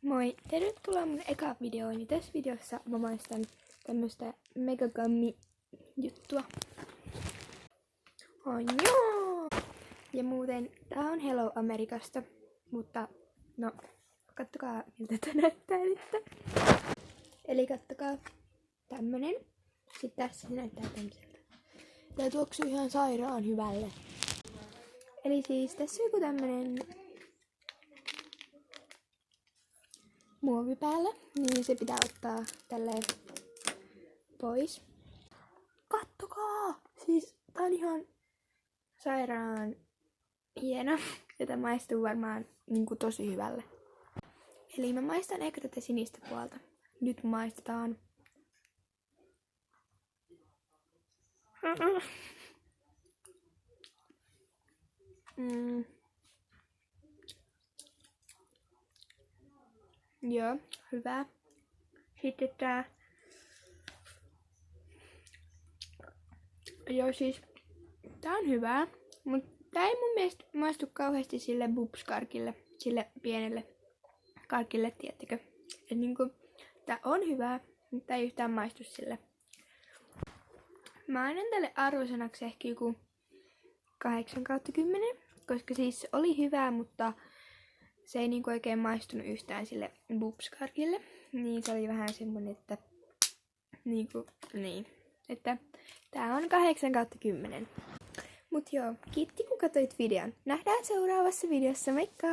Moi! Tervetuloa mun eka videooni. Tässä videossa mä maistan tämmöstä megagummi-juttua. Oh joo! Ja muuten tää on Hello Amerikasta, mutta no, kattokaa miltä tää näyttää nyt. Eli kattokaa tämmönen. Sitten tässä se näyttää tämmöseltä. Tää tuoksuu ihan sairaan hyvälle. Eli siis tässä on joku tämmönen muovi päällä, niin se pitää ottaa tälleen pois. Kattokaa! Siis tää on ihan sairaan hieno ja tää maistuu varmaan tosi hyvälle. Eli mä maistan ehkä tätä sinistä puolta. Nyt maistetaan. Joo, hyvä. Sitten tää. Joo, siis tää on hyvää, mutta tää ei mun mielestä maistu kauheasti sille bubskarkille, sille pienelle karkille, tiettekö? Et tää on hyvää, mutta ei yhtään maistu sille. Mä annan tälle arvosanaksi ehkä joku 8/10, koska siis oli hyvää, mutta se ei oikein maistunut yhtään sille bubskarkille. Niin se oli vähän semmonen, että että tää on 8/10. Mut joo, kiitti kun katsoit videon. Nähdään seuraavassa videossa, moikka!